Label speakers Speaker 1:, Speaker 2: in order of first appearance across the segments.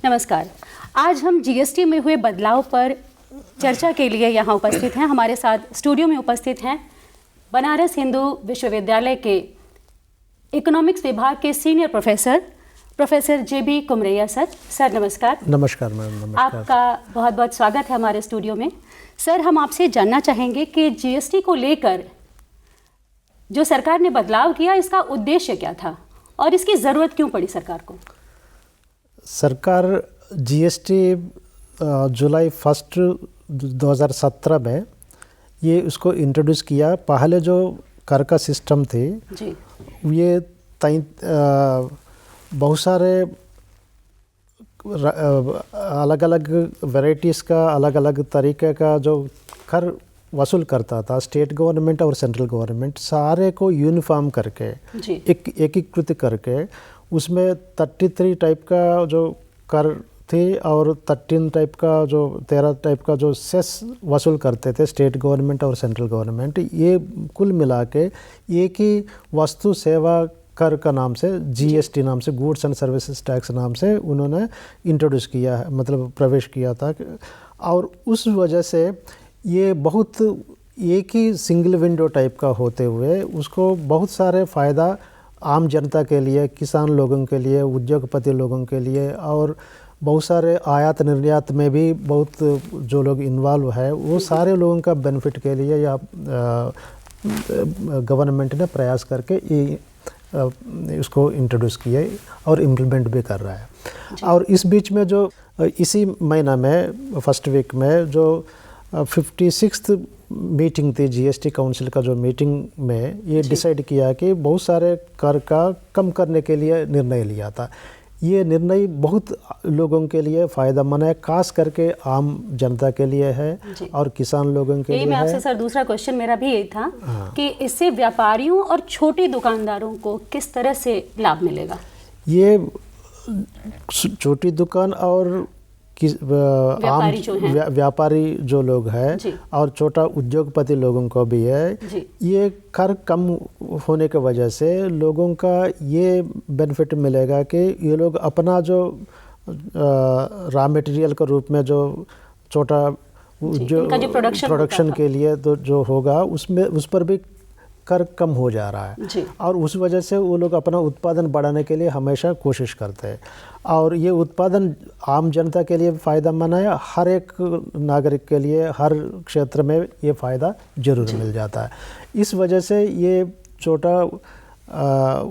Speaker 1: नमस्कार। आज हम जीएसटी में हुए बदलाव पर चर्चा के लिए यहाँ उपस्थित हैं। हमारे साथ स्टूडियो में उपस्थित हैं बनारस हिंदू विश्वविद्यालय के इकोनॉमिक्स विभाग के सीनियर प्रोफेसर जेबी कुमरैया सर। सर नमस्कार।
Speaker 2: नमस्कार मैम। नमस्कार।
Speaker 1: आपका बहुत बहुत स्वागत है हमारे स्टूडियो में। सर, हम आपसे जानना चाहेंगे कि जीएसटी को लेकर जो सरकार ने बदलाव किया, इसका उद्देश्य क्या था और इसकी ज़रूरत क्यों पड़ी सरकार को?
Speaker 2: सरकार जीएसटी जुलाई 1 2017 में ये उसको इंट्रोड्यूस किया। पहले जो कर का सिस्टम थे
Speaker 1: जी,
Speaker 2: ये बहुत सारे अलग अलग वैरायटीज़ का अलग अलग तरीके का जो कर वसूल करता था, स्टेट गवर्नमेंट और सेंट्रल गवर्नमेंट सारे को यूनिफॉर्म करके एकीकृत करके उसमें 33 टाइप का जो कर थे और 13 टाइप का जो 13 टाइप का जो सेस वसूल करते थे स्टेट गवर्नमेंट और सेंट्रल गवर्नमेंट, ये कुल मिला के एक ही वस्तु सेवा कर का नाम से जीएसटी नाम से गुड्स एंड सर्विसेज टैक्स नाम से उन्होंने इंट्रोड्यूस किया है, मतलब प्रवेश किया था। और उस वजह से ये बहुत एक ही सिंगल विंडो टाइप का होते हुए उसको बहुत सारे फ़ायदा आम जनता के लिए, किसान लोगों के लिए, उद्योगपति लोगों के लिए और बहुत सारे आयात निर्यात में भी बहुत जो लोग इन्वॉल्व है वो सारे लोगों का बेनिफिट के लिए या गवर्नमेंट ने प्रयास करके ये उसको इंट्रोड्यूस किया और इम्प्लीमेंट भी कर रहा है। और इस बीच में जो इसी महीना में फर्स्ट वीक में जो 56th मीटिंग थी जीएसटी काउंसिल का, जो मीटिंग में ये डिसाइड किया कि बहुत सारे कर का कम करने के लिए निर्णय लिया था। ये निर्णय बहुत लोगों के लिए फ़ायदेमंद है, खास करके आम जनता के लिए है और किसान लोगों के लिए
Speaker 1: मैं
Speaker 2: है।
Speaker 1: आपसे सर दूसरा क्वेश्चन मेरा भी यही था कि इससे व्यापारियों और छोटे दुकानदारों को किस तरह से लाभ मिलेगा?
Speaker 2: ये छोटी दुकान और
Speaker 1: व्यापारी जो हैं,
Speaker 2: व्यापारी जो लोग हैं और छोटा उद्योगपति लोगों को भी है। ये कर कम होने की वजह से लोगों का ये बेनिफिट मिलेगा कि ये लोग अपना जो रॉ मटेरियल के रूप में जो छोटा जो प्रोडक्शन के लिए तो जो होगा उसमें उस पर भी कर कम हो जा रहा है और उस वजह से वो लोग अपना उत्पादन बढ़ाने के लिए हमेशा कोशिश करते हैं और ये उत्पादन आम जनता के लिए फ़ायदेमंद है। हर एक नागरिक के लिए हर क्षेत्र में ये फ़ायदा जरूर मिल जाता है। इस वजह से ये छोटा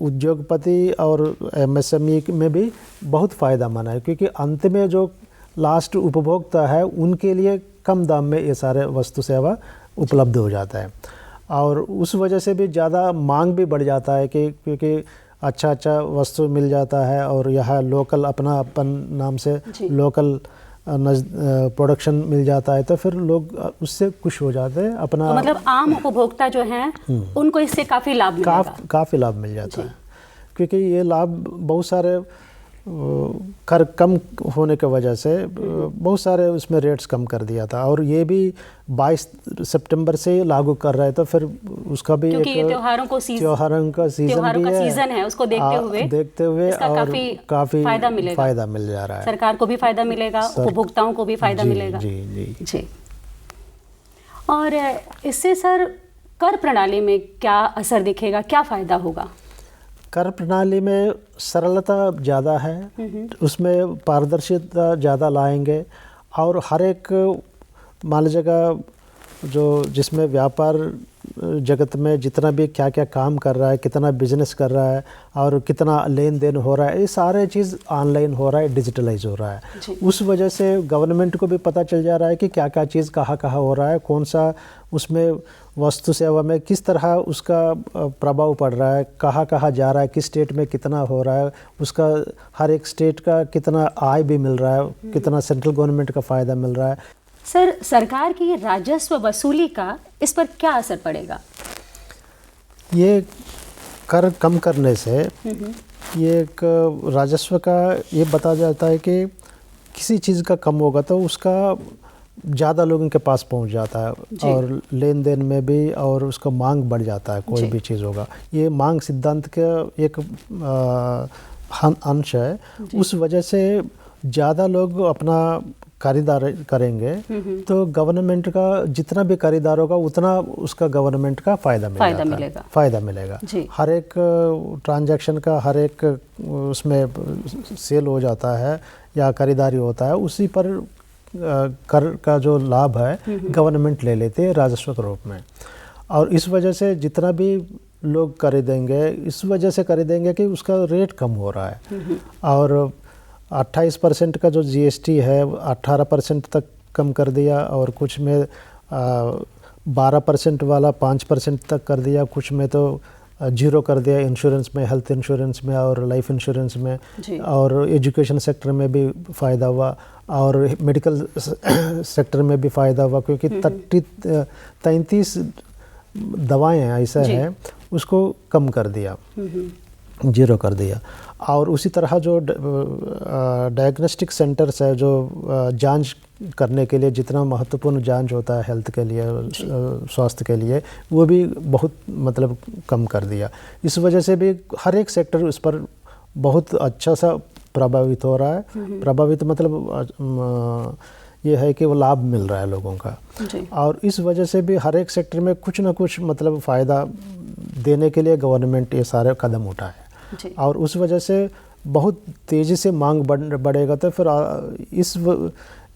Speaker 2: उद्योगपति और एमएसएमई में भी बहुत फ़ायदेमंद है, क्योंकि अंत में जो लास्ट उपभोक्ता है उनके लिए कम दाम में ये सारे वस्तु सेवा उपलब्ध हो जाता है और उस वजह से भी ज़्यादा मांग भी बढ़ जाता है कि क्योंकि अच्छा वस्तु मिल जाता है और यहाँ लोकल अपन नाम से लोकल प्रोडक्शन मिल जाता है तो फिर लोग उससे खुश हो जाते हैं। अपना
Speaker 1: तो मतलब आम उपभोक्ता जो हैं उनको इससे काफ़ी लाभ मिलेगा।
Speaker 2: काफ़ी लाभ मिल जाता है, क्योंकि ये लाभ बहुत सारे कर कम होने की वजह से बहुत सारे उसमें रेट्स कम कर दिया था और ये भी 22 सितंबर से लागू कर रहे हैं। तो फिर उसका भी
Speaker 1: क्योंकि
Speaker 2: एक
Speaker 1: त्योहारों का सीजन है, उसको देखते हुए और
Speaker 2: काफ़ी फ़ायदा मिल जा रहा है।
Speaker 1: सरकार को भी फ़ायदा मिलेगा, उपभोक्ताओं को भी फ़ायदा मिलेगा।
Speaker 2: जी।
Speaker 1: और इससे सर कर प्रणाली में क्या असर दिखेगा, क्या फ़ायदा होगा?
Speaker 2: कर प्रणाली में सरलता ज़्यादा है, उसमें पारदर्शिता ज़्यादा लाएंगे और हर एक मान लीजिएगा जो जिसमें व्यापार जगत में जितना भी क्या क्या काम कर रहा है, कितना बिजनेस कर रहा है और कितना लेन देन हो रहा है, ये सारे चीज़ ऑनलाइन हो रहा है, डिजिटलाइज हो रहा है। उस वजह से गवर्नमेंट को भी पता चल जा रहा है कि क्या क्या चीज़ कहाँ कहाँ हो रहा है, कौन सा उसमें वस्तु सेवा में किस तरह उसका प्रभाव पड़ रहा है, कहाँ कहाँ जा रहा है, किस स्टेट में कितना हो रहा है, उसका हर एक स्टेट का कितना आय भी मिल रहा है, कितना सेंट्रल गवर्नमेंट का फ़ायदा मिल रहा है।
Speaker 1: सर, सरकार की राजस्व वसूली का इस पर क्या असर पड़ेगा?
Speaker 2: ये कर कम करने से ये एक राजस्व का ये बताया जाता है कि किसी चीज़ का कम होगा तो उसका ज़्यादा लोगों के पास पहुंच जाता है और लेन देन में भी और उसका मांग बढ़ जाता है। कोई भी चीज़ होगा, ये मांग सिद्धांत का एक अंश है। उस वजह से ज़्यादा लोग अपना खरीदार करेंगे तो गवर्नमेंट का जितना भी खरीदार होगा उतना उसका गवर्नमेंट का फ़ायदा मिलेगा। हर एक ट्रांजैक्शन का हर एक उसमें सेल हो जाता है या खरीदारी होता है, उसी पर कर का जो लाभ है गवर्नमेंट ले लेते हैं राजस्व के रूप में। और इस वजह से जितना भी लोग खरीदेंगे इस वजह से खरीदेंगे कि उसका रेट कम हो रहा है। और 28% का जो जीएसटी है 18% तक कम कर दिया, और कुछ में 12% वाला 5% तक कर दिया, कुछ में तो 0 कर दिया इंश्योरेंस में, हेल्थ इंश्योरेंस में और लाइफ इंश्योरेंस में। और एजुकेशन सेक्टर में भी फ़ायदा हुआ और मेडिकल सेक्टर में भी फ़ायदा हुआ, क्योंकि 33 दवाएं ऐसा है उसको कम कर दिया, 0 कर दिया। और उसी तरह जो डायग्नोस्टिक सेंटर्स है, जो जांच करने के लिए जितना महत्वपूर्ण जांच होता है हेल्थ के लिए, स्वास्थ्य के लिए, वो भी बहुत मतलब कम कर दिया। इस वजह से भी हर एक सेक्टर उस पर बहुत अच्छा सा प्रभावित हो रहा है। प्रभावित मतलब ये है कि वो लाभ मिल रहा है लोगों का। और इस वजह से भी हर एक सेक्टर में कुछ ना कुछ मतलब फ़ायदा देने के लिए गवर्नमेंट ये सारे कदम उठाए। और उस वजह से बहुत तेज़ी से मांग बढ़ेगा। तो फिर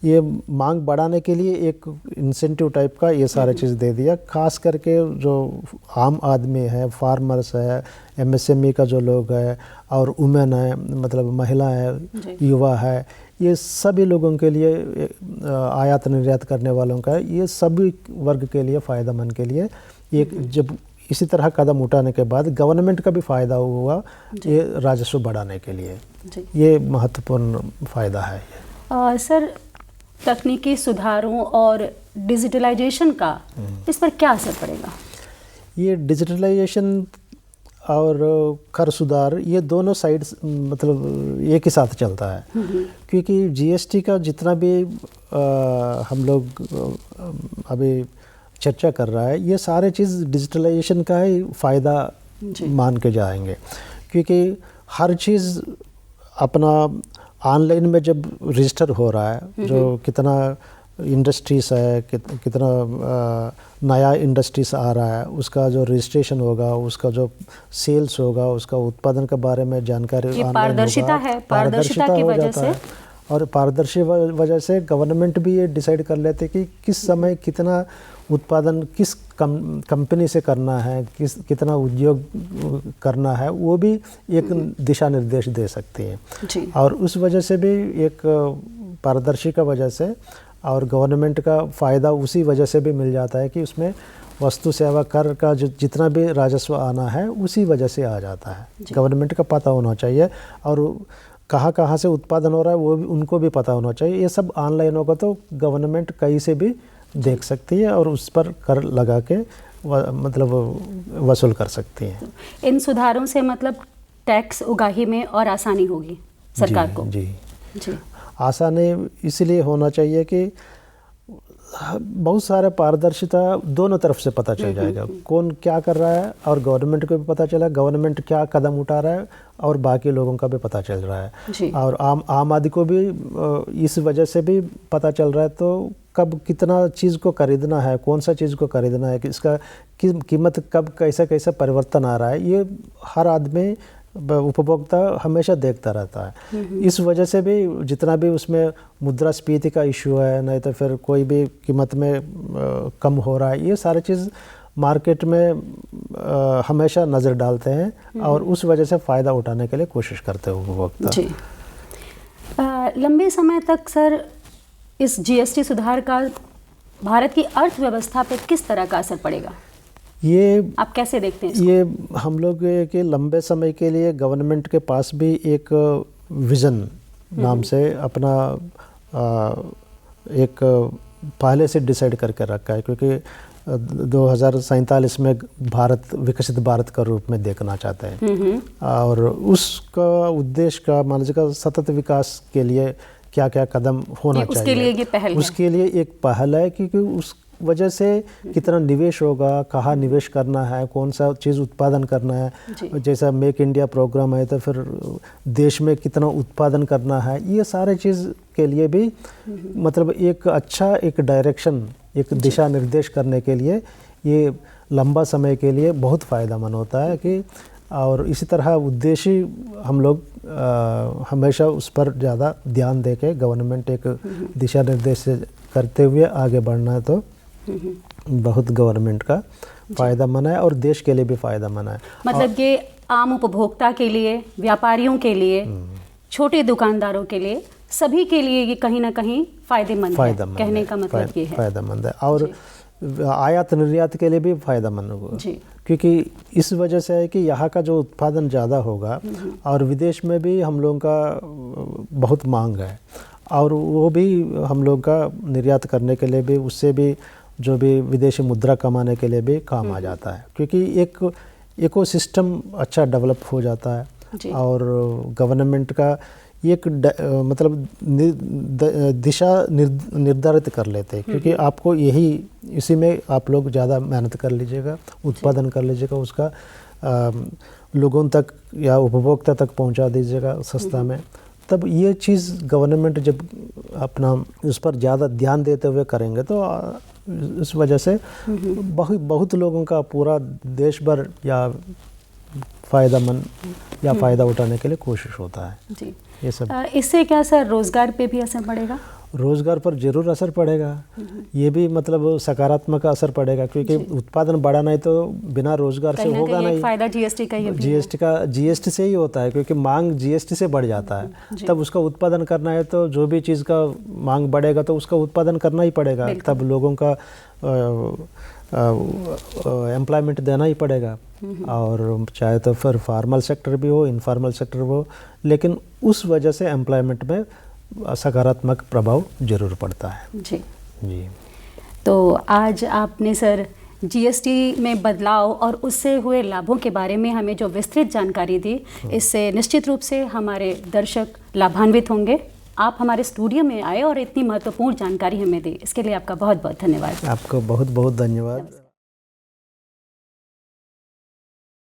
Speaker 2: ये मांग बढ़ाने के लिए एक इंसेंटिव टाइप का ये सारे चीज़ दे दिया। खास करके जो आम आदमी है, फार्मर्स है, एमएसएमई का जो लोग है और वुमेन है, मतलब महिला है, युवा है, ये सभी लोगों के लिए, आयात निर्यात करने वालों का, ये सभी वर्ग के लिए फ़ायदेमंद के लिए एक जब इसी तरह कदम उठाने के बाद गवर्नमेंट का भी फ़ायदा हुआ ये राजस्व बढ़ाने के लिए। ये महत्वपूर्ण फ़ायदा है।
Speaker 1: सर, तकनीकी सुधारों और डिजिटलाइजेशन का इस पर क्या असर पड़ेगा?
Speaker 2: ये डिजिटलाइजेशन और कर सुधार ये दोनों साइड्स मतलब एक ही साथ चलता है। क्योंकि जीएसटी का जितना भी हम लोग अभी चर्चा कर रहा है, ये सारे चीज़ डिजिटलाइजेशन का ही फ़ायदा मान के जाएंगे। क्योंकि हर चीज़ अपना ऑनलाइन में जब रजिस्टर हो रहा है, जो कितना इंडस्ट्रीज़ है, कितना नया इंडस्ट्रीज़ आ रहा है, उसका जो रजिस्ट्रेशन होगा, उसका जो सेल्स होगा, उसका उत्पादन के बारे में जानकारी
Speaker 1: पारदर्शिता है, पारदर्शिता की वजह से,
Speaker 2: और पारदर्शी वजह से गवर्नमेंट भी ये डिसाइड कर लेते कि किस समय कितना उत्पादन किस कंपनी से करना है, कितना उद्योग करना है, वो भी एक दिशा निर्देश दे सकती है। और उस वजह से भी एक पारदर्शी का वजह से और गवर्नमेंट का फ़ायदा उसी वजह से भी मिल जाता है कि उसमें वस्तु सेवा कर का जो जितना भी राजस्व आना है उसी वजह से आ जाता है। गवर्नमेंट का पता होना चाहिए और कहाँ से उत्पादन हो रहा है वो भी उनको भी पता होना चाहिए। ये सब ऑनलाइन होगा तो गवर्नमेंट कहीं से भी देख सकती है और उस पर कर लगा के मतलब वसूल कर सकती है।
Speaker 1: इन सुधारों से मतलब टैक्स उगाही में और आसानी होगी सरकार को।
Speaker 2: जी आसानी इसलिए होना चाहिए कि बहुत सारे पारदर्शिता दोनों तरफ से पता चल जाएगा, कौन क्या कर रहा है और गवर्नमेंट को भी पता चला, गवर्नमेंट क्या कदम उठा रहा है और बाकी लोगों का भी पता चल रहा है। और आम आदमी को भी इस वजह से भी पता चल रहा है तो कब कितना चीज़ को खरीदना है, कौन सा चीज़ को खरीदना है, इसका कीमत कब कैसा परिवर्तन आ रहा है, ये हर आदमी उपभोक्ता हमेशा देखता रहता है। इस वजह से भी जितना भी उसमें मुद्रास्फीति का इशू है, नहीं तो फिर कोई भी कीमत में कम हो रहा है, ये सारी चीज़ मार्केट में हमेशा नज़र डालते हैं और उस वजह से फ़ायदा उठाने के लिए कोशिश करते हैं उपभोक्ता।
Speaker 1: जी लंबे समय तक सर इस जीएसटी सुधार का भारत की अर्थव्यवस्था पर किस तरह का असर पड़ेगा,
Speaker 2: ये
Speaker 1: आप कैसे देखते हैं इसको?
Speaker 2: ये हम लोग के लंबे समय के लिए गवर्नमेंट के पास भी एक विज़न नाम से अपना एक पहले से डिसाइड करके रखा है, क्योंकि 2047 में भारत विकसित भारत का रूप में देखना चाहते हैं और उसका उद्देश्य का मान लीजिए सतत विकास के लिए क्या क्या कदम होना चाहिए,
Speaker 1: उसके लिए ये पहल
Speaker 2: उसके लिए एक पहल है, क्योंकि वजह से कितना निवेश होगा, कहाँ निवेश करना है, कौन सा चीज़ उत्पादन करना है, जैसा मेक इंडिया प्रोग्राम है तो फिर देश में कितना उत्पादन करना है, ये सारे चीज़ के लिए भी मतलब एक अच्छा एक डायरेक्शन, एक दिशा निर्देश करने के लिए ये लंबा समय के लिए बहुत फ़ायदेमंद होता है कि, और इसी तरह उद्देश्य हम लोग हमेशा उस पर ज़्यादा ध्यान दे के गवर्नमेंट एक दिशा निर्देश करते हुए आगे बढ़ना है तो बहुत गवर्नमेंट का फ़ायदेमंद है और देश के लिए भी फ़ायदेमंद है।
Speaker 1: मतलब ये आम उपभोक्ता के लिए, व्यापारियों के लिए, छोटे दुकानदारों के लिए, सभी के लिए ये कहीं ना कहीं फ़ायदेमंद है, कहने का मतलब ये है
Speaker 2: फ़ायदेमंद है। और आयात निर्यात के लिए भी फ़ायदेमंद होगा, क्योंकि इस वजह से है कि यहाँ का जो उत्पादन ज़्यादा होगा और विदेश में भी हम लोगों का बहुत मांग है और वो भी हम लोग का निर्यात करने के लिए भी, उससे भी जो भी विदेशी मुद्रा कमाने के लिए भी काम आ जाता है, क्योंकि एक इकोसिस्टम अच्छा डेवलप हो जाता है और गवर्नमेंट का एक मतलब दिशा निर्धारित कर लेते हैं, क्योंकि आपको यही इसी में आप लोग ज़्यादा मेहनत कर लीजिएगा, उत्पादन कर लीजिएगा, उसका लोगों तक या उपभोक्ता तक पहुंचा दीजिएगा सस्ता में, तब ये चीज़ गवर्नमेंट जब अपना उस पर ज़्यादा ध्यान देते हुए करेंगे तो इस वजह से बहुत लोगों का पूरा देश भर या फ़ायदेमंद या फ़ायदा उठाने के लिए कोशिश होता है
Speaker 1: जी।
Speaker 2: ये सब।
Speaker 1: इससे क्या सर रोज़गार पे भी असर पड़ेगा?
Speaker 2: रोज़गार पर ज़रूर असर पड़ेगा, ये भी मतलब सकारात्मक असर पड़ेगा, क्योंकि उत्पादन बढ़ाना है तो बिना रोज़गार से होगा नहीं।
Speaker 1: फ़ायदा जीएसटी का ही
Speaker 2: जीएसटी से ही होता है, क्योंकि मांग जीएसटी से बढ़ जाता है, तब उसका उत्पादन करना है तो जो भी चीज़ का मांग बढ़ेगा तो उसका उत्पादन करना ही पड़ेगा, तब लोगों का एम्प्लॉयमेंट देना ही पड़ेगा, और चाहे तो फिर फॉर्मल सेक्टर भी हो, इनफॉर्मल सेक्टर हो, लेकिन उस वजह से एम्प्लॉयमेंट में सकारात्मक प्रभाव जरूर पड़ता है। जी।
Speaker 1: तो आज आपने सर जीएसटी में बदलाव और उससे हुए लाभों के बारे में हमें जो विस्तृत जानकारी दी, इससे निश्चित रूप से हमारे दर्शक लाभान्वित होंगे। आप हमारे स्टूडियो में आए और इतनी महत्वपूर्ण जानकारी हमें दी, इसके लिए आपका बहुत बहुत धन्यवाद।
Speaker 2: आपको बहुत बहुत धन्यवाद।